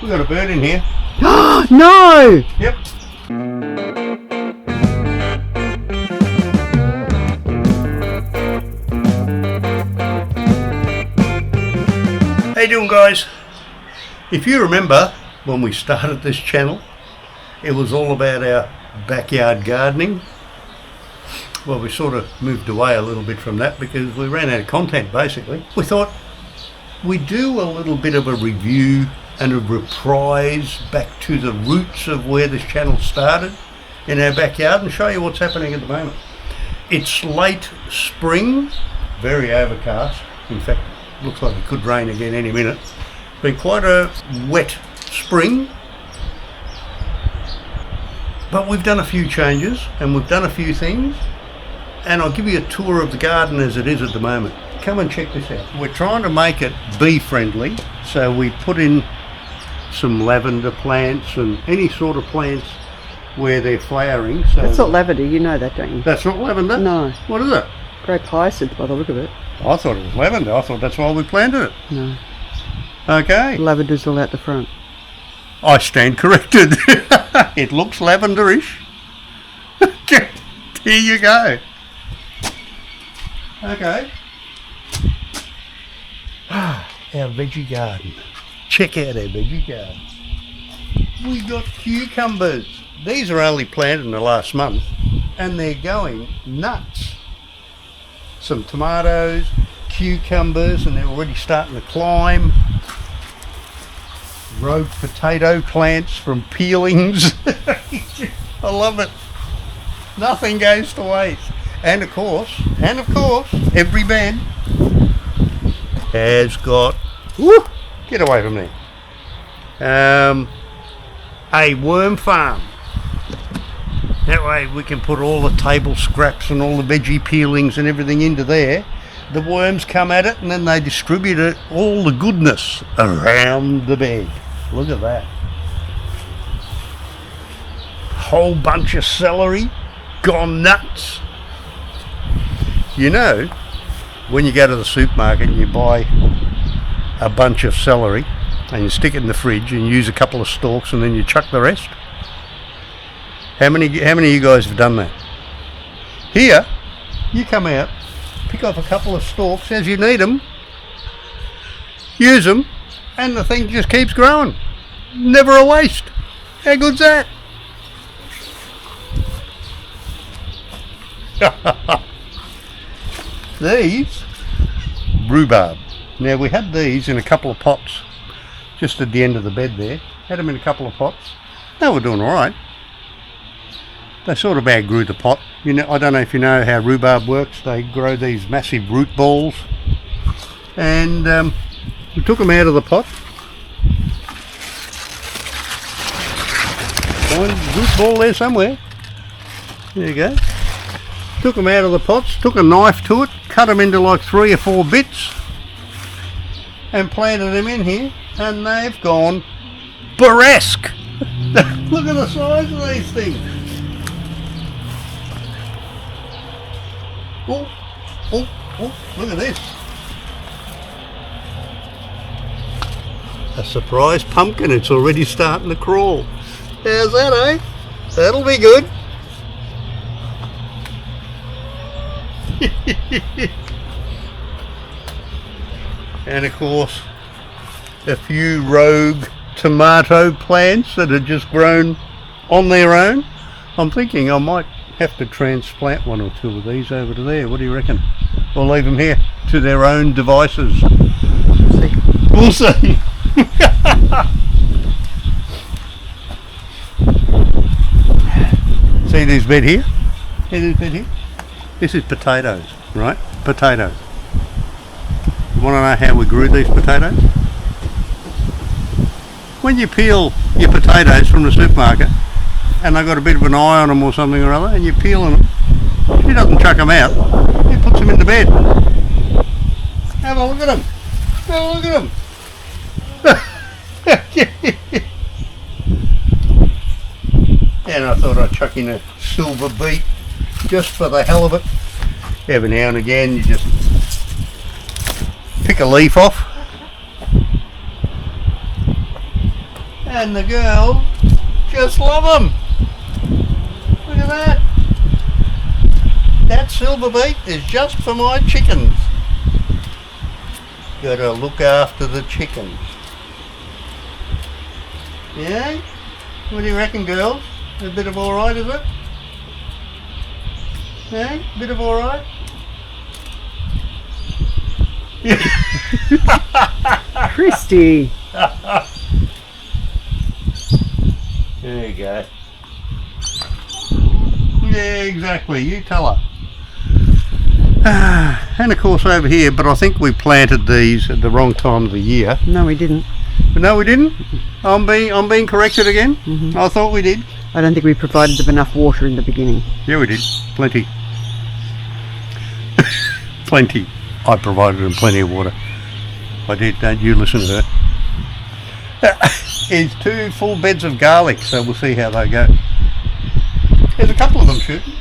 We've got a bird in here. No! Yep. How you doing, guys? If you remember when we started this channel, it was all about our backyard gardening. Well, we sort of moved away a little bit from that because we ran out of content, basically. We thought we'd do a little bit of a review and a reprise back to the roots of where this channel started in our backyard and show you what's happening at the moment. It's late spring, very overcast. In fact, looks like it could rain again any minute. Been quite a wet spring, but we've done a few changes and we've done a few things, and I'll give you a tour of the garden as it is at the moment. Come and check this out. We're trying to make it bee friendly, so we put in some lavender plants and any sort of plants where they're flowering. So that's not lavender, you know that, don't you? That's not lavender? No. What is it? Grape hyacinth by the look of it. I thought it was lavender. I thought that's why we planted it. No. Okay. Lavender's all out the front. I stand corrected. It looks lavenderish. Here you go. Okay. Our veggie garden. Check out our veggie garden. We got cucumbers. These are only planted in the last month and they're going nuts. Some tomatoes, cucumbers, and they're already starting to climb. Rogue potato plants from peelings. I love it. Nothing goes to waste. And of course, every bed has got, whoo, get away from there, a worm farm. That way we can put all the table scraps and all the veggie peelings and everything into there. The worms come at it and then they distribute it, all the goodness around the bed. Look at that. Whole bunch of celery, gone nuts. You know, when you go to the supermarket and you buy a bunch of celery and you stick it in the fridge and you use a couple of stalks and then you chuck the rest. How many of you guys have done that? Here, you come out, pick off a couple of stalks as you need them, use them, and the thing just keeps growing. Never a waste. How good's that? These, rhubarb. Now we had these in a couple of pots, just at the end of the bed there. Had them in a couple of pots. They were doing all right. They sort of outgrew the pot. You know, I don't know if you know how rhubarb works. They grow these massive root balls, and we took them out of the pot. Find a root ball there somewhere. There you go. Took them out of the pots. Took a knife to it. Cut them into like 3 or 4 bits, and planted them in here. And they've gone burlesque. Look at the size of these things. Oh, look at this. A surprise pumpkin, it's already starting to crawl. How's that, eh? That'll be good. And of course, a few rogue tomato plants that have just grown on their own. I'm thinking I might have to transplant 1 or 2 of these over to there. What do you reckon? Or leave them here to their own devices? We'll see. See this bed here? See this bed here? This is potatoes, right? Potatoes. You want to know how we grew these potatoes? When you peel your potatoes from the supermarket and they've got a bit of an eye on them or something or other, and you're peeling them, she doesn't chuck them out, she puts them in the bed. Have a look at them. Have a look at them. And I thought I'd chuck in a silver beet just for the hell of it. Every now and again you just pick a leaf off. And the girls just love them. Look at that. That silver beet is just for my chickens. Gotta look after the chickens. Yeah? What do you reckon, girls? A bit of alright, is it? Yeah? Bit of alright? Christy. There you go. Yeah, exactly. You tell her. And of course over here, but I think we planted these at the wrong time of the year. No, we didn't. But no, we didn't. I'm being corrected again. Mm-hmm. I thought we did. I don't think we provided them enough water in the beginning. Yeah, we did. Plenty. Plenty. I provided them plenty of water. I did. Don't you listen to her. It's 2 full beds of garlic, so we'll see how they go. There's a couple of them shooting.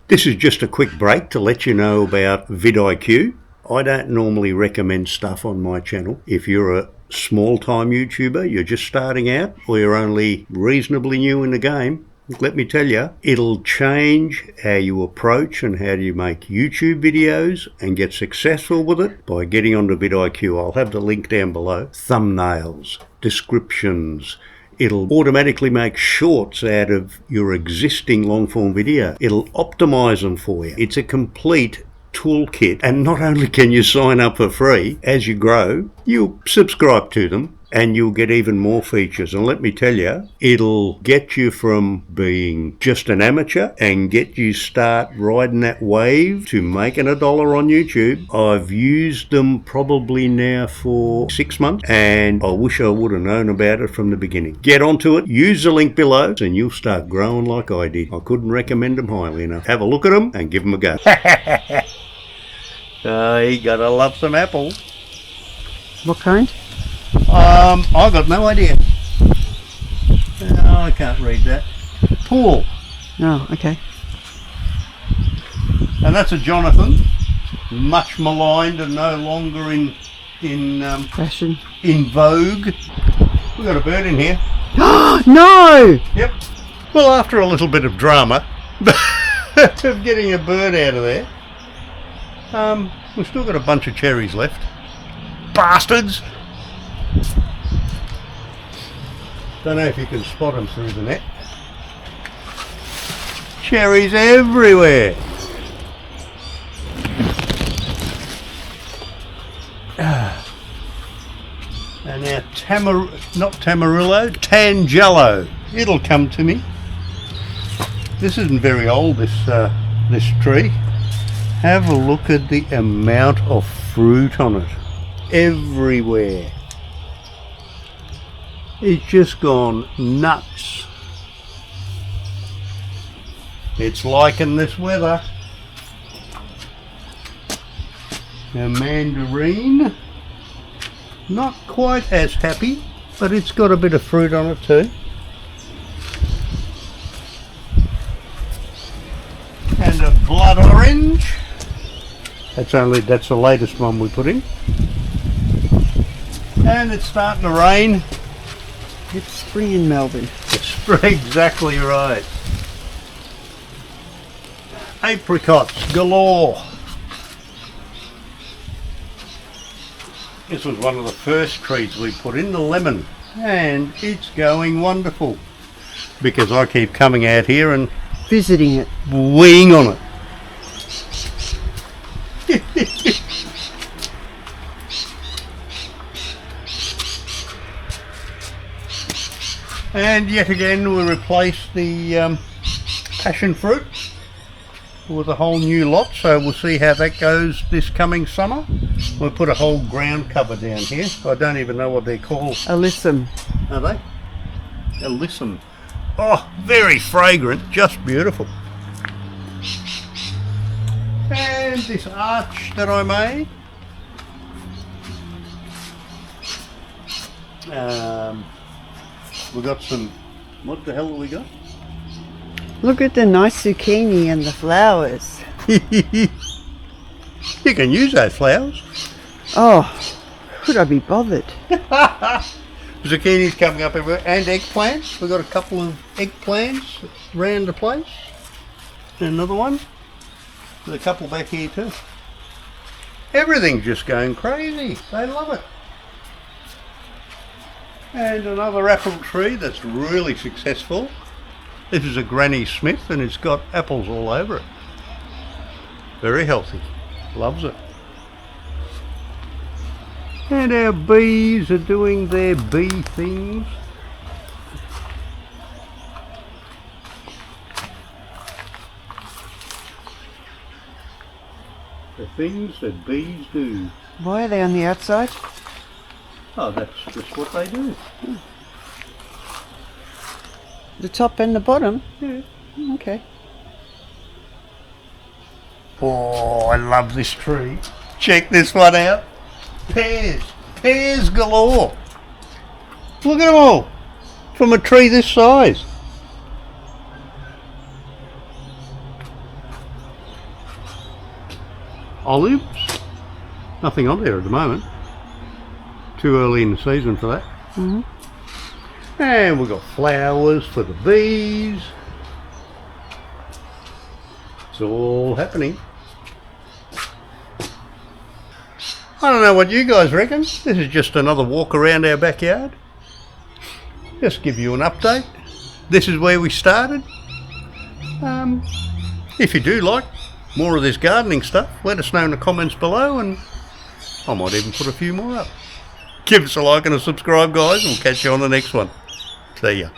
This is just a quick break to let you know about vidIQ. I don't normally recommend stuff on my channel. If you're a small-time YouTuber, you're just starting out, or you're only reasonably new in the game, let me tell you, it'll change how you approach and how you make YouTube videos and get successful with it by getting onto vidIQ. I'll have the link down below. Thumbnails, descriptions. It'll automatically make shorts out of your existing long-form video. It'll optimize them for you. It's a complete toolkit, and not only can you sign up for free, as you grow, you'll subscribe to them and you'll get even more features. And let me tell you, it'll get you from being just an amateur and get you start riding that wave to making $1 on YouTube. I've used them probably now for 6 months, and I wish I would have known about it from the beginning. Get onto it, use the link below, and you'll start growing like I did. I couldn't recommend them highly enough. Have a look at them and give them a go. You gotta love some apples. What kind? I've got no idea. I can't read that. Paul. Oh, okay. And that's a Jonathan. Much maligned and no longer in Fashion. in vogue. We've got a bird in here. No! Yep. Well, after a little bit of drama of getting a bird out of there, we've still got a bunch of cherries left. Bastards! Don't know if you can spot them through the net. Cherries everywhere. And now Tangelo. It'll come to me. This isn't very old, this tree. Have a look at the amount of fruit on it. Everywhere. It's just gone nuts. It's liking this weather. A mandarin. Not quite as happy, but it's got a bit of fruit on it too. And a blood orange. That's the latest one we put in. And it's starting to rain. It's spring in Melbourne. It's exactly right. Apricots galore. This was one of the first trees we put in, the lemon, and it's going wonderful because I keep coming out here and Visiting it. weeing on it. And yet again we replaced the passion fruit with a whole new lot, so we'll see how that goes this coming summer. We'll put a whole ground cover down here. I don't even know what they're called. Alyssum. Are they? Alyssum. Oh, very fragrant, just beautiful. And this arch that I made. We got some, what the hell have we got? Look at the nice zucchini and the flowers. You can use those flowers. Oh, could I be bothered? Zucchini's coming up everywhere, and eggplants. We've got a couple of eggplants around the place. And another one. There's a couple back here too. Everything's just going crazy. They love it. And another apple tree that's really successful. This is a Granny Smith and it's got apples all over it. Very healthy. Loves it. And our bees are doing their bee things. The things that bees do. Why are they on the outside? Oh, that's just what they do. Yeah. The top and the bottom? Yeah. Okay. Oh, I love this tree. Check this one out. Pears. Pears galore. Look at them all. From a tree this size. Olives. Nothing on there at the moment. Too early in the season for that. Mm-hmm. And we've got flowers for the bees. It's all happening. I don't know what you guys reckon. This is just another walk around our backyard. Just give you an update. This is where we started. If you do like more of this gardening stuff, let us know in the comments below and I might even put a few more up. Give us a like and a subscribe, guys, and we'll catch you on the next one. See ya.